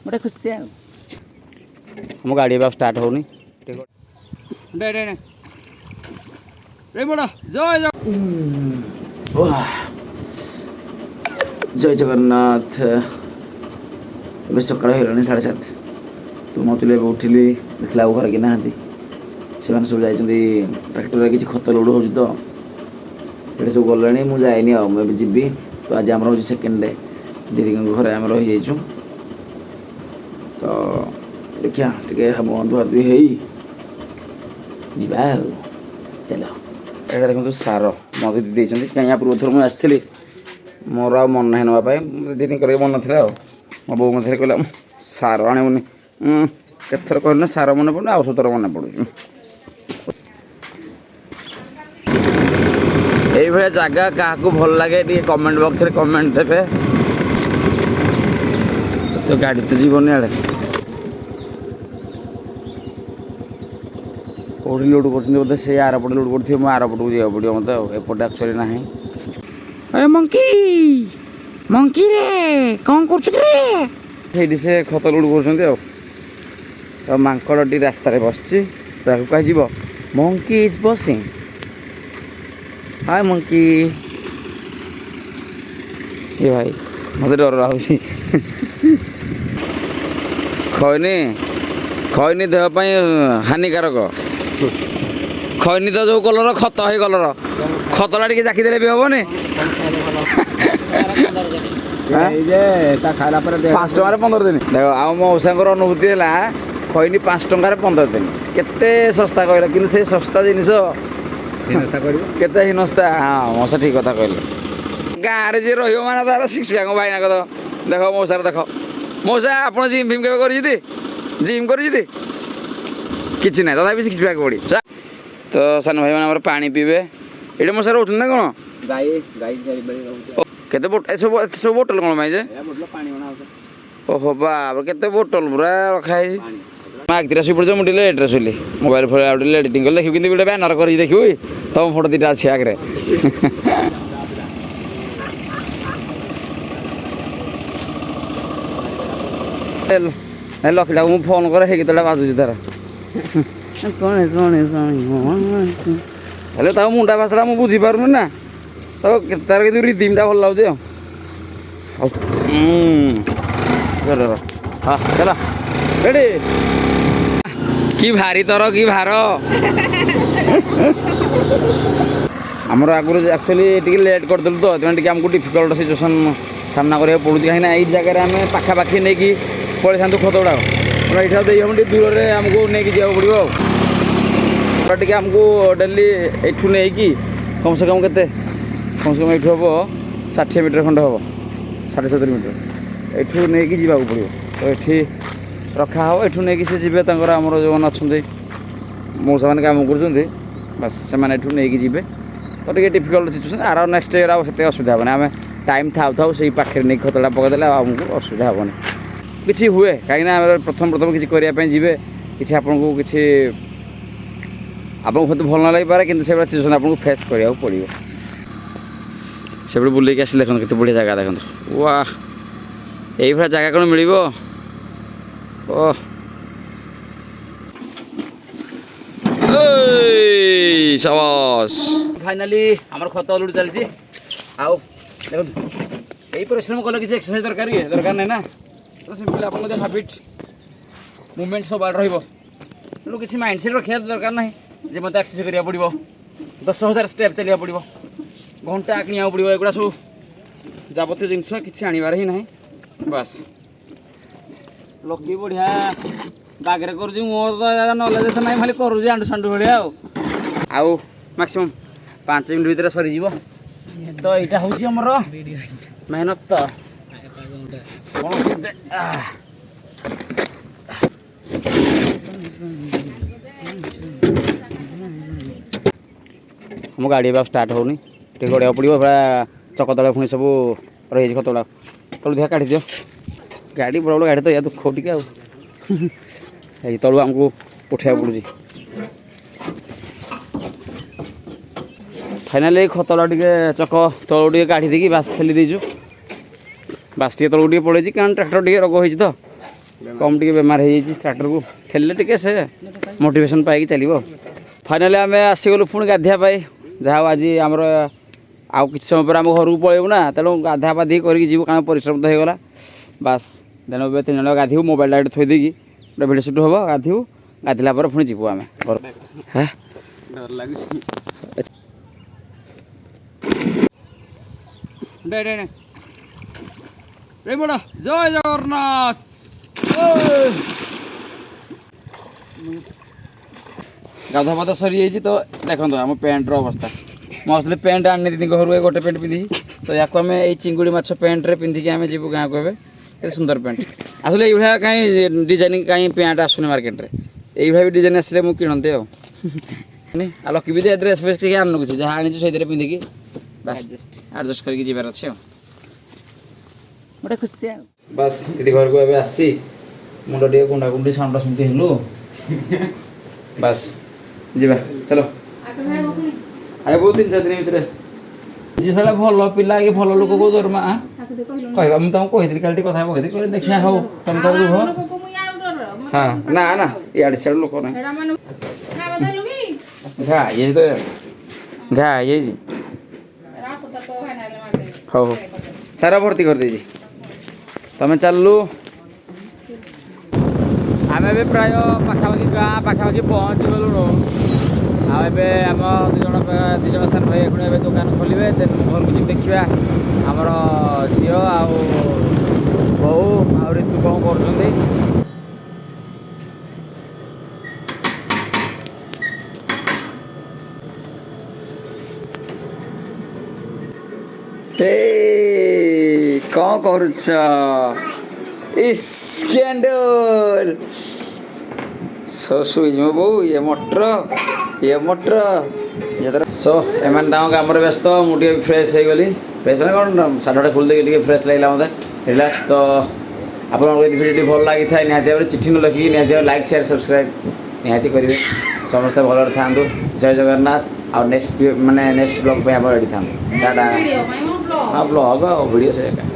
ଗୋଟେ ଖୁସି ଆଉ। ଆମ ଗାଡ଼ି ଏବେ ଷ୍ଟାର୍ଟ ହେଉନି। ଜୟ ଜଗନ୍ନାଥ। ଏବେ ସକାଳ ହେଇଗଲାଣି 7:30। ତୁ ନଥିଲେ ଏବେ ଉଠିଲି, ଦେଖିଲା ଆଉ ଘରେ କି ନାହାନ୍ତି। ସେମାନେ ସବୁ ଯାଇଛନ୍ତି ଟ୍ରାକ୍ଟରରେ କିଛି ଖତ ଲୋଡ଼ ହେଉଛି ତ ସେଇଟା ସବୁ ଗଲେଣି। ମୁଁ ଯାଇନି ଆଉ, ମୁଁ ଏବେ ଯିବି। ତ ଆଜି ଆମର ହେଉଛି ସେକେଣ୍ଡ ଡେ। ଦିଦିଙ୍କ ଘରେ ଆମେ ରହିଯାଇଛୁ। ତ ଦେଖିବା ଟିକେ ଧୁଆଧୁଇ ହେଇ ଯିବା ଆଉ। ଚାଲ। ଏଇଟା ଦେଖନ୍ତୁ ସାର ମୋତେ ଦିଦି ଦେଇଛନ୍ତି। କାହିଁ ୟା ପୂର୍ବଥର ମୁଁ ଆସିଥିଲି, ମୋର ଆଉ ମନ ନାହିଁ ନେବା ପାଇଁ। ଦିଦିଙ୍କର ମନ ଥିଲା ଆଉ। ମୋ ବୋଉ ମଧ୍ୟରେ କହିଲା ସାର ଆଣିବୁନି। କେତେଥର କହିଲି ନା ସାର ମନେ ପଡ଼ୁନି, ଆଉ ସବୁଥର ମନେ ପଡ଼ୁଛି। এইভাবে জায়গা কাহাକୁ ଭଲ ଲାଗେ ଟିକେ କମେଣ୍ଟ ବକ୍ସରେ କମେଣ୍ଟ ଦେବେ। ତ ଗାଡ଼ି ତ ଯିବନି ଆଡ଼େ। କେଉଁଠି ଲୋଡ଼୍ କରୁଛନ୍ତି ବୋଧେ, ସେ ଆରପଟେ ଲୋଡ଼୍ କରୁଥିବେ। ମୁଁ ଆରପଟକୁ ଯିବାକୁ ପଡ଼ିବ ମୋତେ ଆଉ। ଏପଟେ ଆକ୍ଚୁଆଲି ନାହିଁ। ଏ ମଙ୍କି ରେ କ'ଣ କରୁଛୁ କି? ସେଇଠି ସେ ଖତ ଲୋଡ଼୍ କରୁଛନ୍ତି ଆଉ। ତ ମାଙ୍କଡ଼ଟି ରାସ୍ତାରେ ବସିଛି। ତାକୁ କୁହାଯିବ ମଙ୍କି ଇଜ୍ ବସିଂ। Hi monkey. ये भाई मत डर लाଗୁଛି। ଖଇନି ଦେହ ପାଇଁ ହାନିକାରକ। ଖଇନି ତ ଯେଉଁ କଲର ଖତ ହେଇ କଲର, ଖତଟା ଟିକେ ଜାକି ଦେଲେ ବି ହବନି। 5 ଟଙ୍କାରେ 15 ଦିନ। ଦେଖ ଆଉ ମୋ ମଉସାଙ୍କର ଅନୁଭୂତି ହେଲା ଖଇନି 5 ଟଙ୍କାରେ 15 ଦିନ। କେତେ ଶସ୍ତା କହିଲ, କିନ୍ତୁ ସେ ଶସ୍ତା ଜିନିଷ କେତେ ହୀନସ୍ତା। ହଁ ମଉସା ଠିକ୍ କଥା କହିଲେ। ଗାଁରେ ଯିଏ ରହିବ ମାନେ ତାର ସିକ୍ସ ପ୍ୟାକ୍ ଭାଇନା କଥା ଦେଖ। ମଉସାର ଦେଖ। ମଉସା ଆପଣ ଜିମ୍ ଫିମ୍ କେବେ କରିଛନ୍ତି? ଜିମ୍ କରିଛନ୍ତି? କିଛି ନାହିଁ, ତଥାପି ସିକ୍ସ ପ୍ୟାକ୍ ବଡ଼ି। ତ ସାନ ଭାଇମାନେ ଆମର ପାଣି ପିଇବେ। ଏଇଟା ମଉସା ରହୁଛନ୍ତି ନା କ'ଣ? କେତେ ଏତେ ସବୁ ବୋଟଲ କ'ଣ ପାଇଁ ଯେ? ଓହୋ ବାବା, କେତେ ବୋଟଲ ପୁରା ରଖା ହେଇଛି। ଆଗତିରେ ଶୋଇପଡ଼ିଛ, ମୁଁ ଟିକେ ଲେଟ୍ରେ ଶୋଇଲି। ମୋବାଇଲ ଫୋବାଇଲ ଆଉ ଟିକେ ଏଡ଼ିଟିଂ କଲି। ଦେଖିବି କିନ୍ତୁ ଗୋଟେ ବ୍ୟାନର କରିକି ଦେଖିବୁ। ତମ ଫଟୋ ଦୁଇଟା ଅଛି ଆଗରେ। ଲକ୍ଷ୍ମୀଟାକୁ ମୁଁ ଫୋନ୍ କରେ, ହେଇ ଗୀତଟା ବାଜୁଛି ତାର। ହେଲେ ତାକୁ ମୁଣ୍ଡା ଭାଷାଟା ମୁଁ ବୁଝିପାରୁନି ନା। ତାର କିନ୍ତୁ ରିଦିମ୍ଟା ଭଲ ଲାଗୁଛି ଆଉ। ହଉ ହଁ ଚାଲ ରେଡ଼ି। କି ଭାରି ତର, କି ଭାର। ଆମର ଆଗରୁ ଆକ୍ଚୁଆଲି ଟିକେ ଲେଟ୍ କରିଦେଲୁ ତ, ସେଥିପାଇଁ ଟିକେ ଆମକୁ ଡିଫିକଲ୍ଟ ସିଚୁଏସନ୍ ସାମ୍ନା କରିବାକୁ ପଡ଼ୁଛି। କାହିଁକିନା ଏଇ ଜାଗାରେ ଆମେ ପାଖାପାଖି ନେଇକି ପଳେଇଥାନ୍ତୁ ଖତ ଗୁଡ଼ାକ। ଏଇଠି ଆଉ ଦେଇ ହେବନି, ଟିକେ ଦୂରରେ ଆମକୁ ନେଇକି ଯିବାକୁ ପଡ଼ିବ ଆଉ। ଟିକେ ଆମକୁ ଡେଲି ଏଇଠୁ ନେଇକି କମ୍ ସେ କମ୍ କେତେ, କମ୍ ସେ କମ୍ ଏଇଠୁ ହେବ 60 ମିଟର ଖଣ୍ଡେ ହେବ, 60-70 ମିଟର ଏଇଠୁ ନେଇକି ଯିବାକୁ ପଡ଼ିବ। ତ ଏଠି ରଖା ହେବ। ଏଠୁ ନେଇକି ସେ ଯିବେ ତାଙ୍କର, ଆମର ଯେଉଁମାନେ ଅଛନ୍ତି ମଉସାମାନେ କାମ କରୁଛନ୍ତି, ବାସ୍ ସେମାନେ ଏଠୁ ନେଇକି ଯିବେ। ତ ଟିକେ ଡିଫିକଲ୍ଟ ସିଚୁଏସନ୍। ଆର ନେକ୍ସଟ ଇୟର୍ ଆଉ ସେତେ ଅସୁବିଧା ହେବନି। ଆମେ ଟାଇମ୍ ଥାଉ ସେଇ ପାଖରେ ନେଇକି ଖତଟା ପକାଇଦେଲେ ଆଉ ଆମକୁ ଅସୁବିଧା ହେବନି। କିଛି ହୁଏ କାହିଁକିନା ଆମେ ପ୍ରଥମ କିଛି କରିବା ପାଇଁ ଯିବେ, କିଛି ଆପଣଙ୍କୁ ହୁଏତ ଭଲ ନ ଲାଗିପାରେ, କିନ୍ତୁ ସେଇଭଳିଆ ସିଚୁଏସନ୍ ଆପଣଙ୍କୁ ଫେସ୍ କରିବାକୁ ପଡ଼ିବ। ସେପଟେ ବୁଲେଇକି ଆସିଲେ ଦେଖନ୍ତୁ କେତେ ବଢ଼ିଆ ଜାଗା ଦେଖନ୍ତୁ। ୱାଃ, ଏଇଭଳିଆ ଜାଗା କ'ଣ ମିଳିବ? ଓଃ, ସାବାସ୍। ଫାଇନାଲି ଆମର ଖତ ଲୋଡ଼ ଚାଲିଛି। ଆଉ ଦେଖନ୍ତୁ, ଏଇ ପରିଶ୍ରମ କଲେ କିଛି ଏକ୍ସରସାଇଜ୍ ଦରକାର ନାହିଁ ନା। ତ ସିମ୍ପଲି ଆପଣ ଯଦି ହାବିଟ୍ ମୁଭମେଣ୍ଟ ସବୁଆଡ଼େ ରହିବ, ତେଣୁ କିଛି ମାଇଣ୍ଡ ସେଟ୍ ରଖିବା ଦରକାର ନାହିଁ ଯେ ମୋତେ ଏକ୍ସରସାଇଜ୍ କରିବାକୁ ପଡ଼ିବ, 10,000 ଷ୍ଟେପ୍ ଚାଲିବାକୁ ପଡ଼ିବ, ଘଣ୍ଟା କିଣିବାକୁ ପଡ଼ିବ। ଏଗୁଡ଼ା ସବୁ ଯାବତୀୟ ଜିନିଷ କିଛି ଆଣିବାର ହିଁ ନାହିଁ। ବାସ୍ ଲକି ବଢ଼ିଆ ବାଗରେ କରୁଛି। ମୋର ତ ନଲେଜ ଏତେ ନାହିଁ, ଖାଲି କରୁଛି ଆଣ୍ଡୁ ସାଣ୍ଡୁ ଭଳିଆ ଆଉ ମ୍ୟାକ୍ସିମମ୍ 5 ମିନିଟ୍ ଭିତରେ ସରିଯିବ। ତ ଏଇଟା ହେଉଛି ଆମର ମେହନତ। ଆମ ଗାଡ଼ି ଏବେ ଆଉ ଷ୍ଟାର୍ଟ ହେଉନି, ଟିକେ ଗଡ଼ିବାକୁ ପଡ଼ିବ। ପୁରା ଚକ ତଳେ ପୁଣି ସବୁ ରହିଯାଇଛି ଖତ ଗୁଡ଼ାକ। ତଳୁ ଦେଖିଆ କାଢ଼ିଦିଅ। ଗାଡ଼ି ବଡ଼ ଗାଡ଼ି ତ ଦୁଃଖ ଟିକେ ଆଉ। ଏଇ ତଳୁ ଆମକୁ ଉଠାଇବାକୁ ପଡ଼ୁଛି। ଫାଇନାଲି ଏଇ ଖତଟା ଟିକେ ଚକ ତଳୁ ଟିକେ କାଢ଼ି ଦେଇକି ବାସ୍ ଠେଲି ଦେଇଛୁ। ବାସ୍ ଟିକେ ତଳକୁ ଟିକେ ପଳେଇଛି, କାରଣ ଟ୍ରାକ୍ଟର ଟିକେ ରୋଗ ହେଇଛି ତ, कम टी बेमार हो ट्राक्टर को खेल टे से मोटिवेशन पाई चलो फाइनाली आम आसीगलु पुणी गाधियापाई जहाँ आज आमर आउ कि समय पर आम घर को पलू ना तेणु गाधा पाधी करके कम परिश्रम तो होगा बास देन 3 जन गाधु मोबाइल डायरेक्ट थोड़ी देगी गोटे भिडियो सुट हम गाधु गाधला पुणी जीव आम डर लगे जय जगन्नाथ गाधा पाधा सरी जाइए तो देखो आम पैंटर अवस्था मुझे पैंट आनी दीदी घर गोटे पैंट पिंधि तो या आम ये चिंगुड़ी माछ पैंट पिंधिकी आम जीव गाँव को ए सुंदर पैंट आसले ये कहीं डिजाइनिंग कहीं पैंट आसुनी मार्केट में ये भी डिजाइन आसले मुझे किणते आ लकी भी ड्रेस फ्रेस किए आनु किसी जहाँ आनी से पिंधिकी एडजस्ट करके जीवार अच्छे गोटे खुशी बस दीदी घर को आसी मुंड टे कुंडा कुंडी साउंड सुनती हलु बस जीवा चलो अरे बहुत 3-4 दिन भितर जी सारा भल पिला कि भल लोक को दरमा कहवा मुझे तुमको कही कल कथा कही देखिया हो तुम तो दुख हाँ ना ना इे सियाड़ लोक ना घा ये तो घा ये हो सारा भर्ती कर दीजिए तुम चलु आम ए प्राय पाखापाखि गाँ पाखापाखि पहुँची गलु आम दीज सार भाई ए दुकान खोलेंगे देन घर को जी देखा आमर झील बो आ ऋतु कौन कर कौन करुच स्कैंडल सुईज मो बो ये मोटर सो एम काम व्यस्त मुझे फ्रेश हो गली फ्रेश कौन साढ़े खोल देगी फ्रेश लगे मतलब रिलैक्स तो आप भिडियो भल लगी था निहती चिठी न लिखिकी निहती लाइक शेयर सब्सक्राइब निहती करेंगे समस्त भल था जय जगन्नाथ और नेक्स्ट माने नेक्स्ट ब्लॉग पे आप रेडी था टाटा हाँ ब्लॉग वीडियो से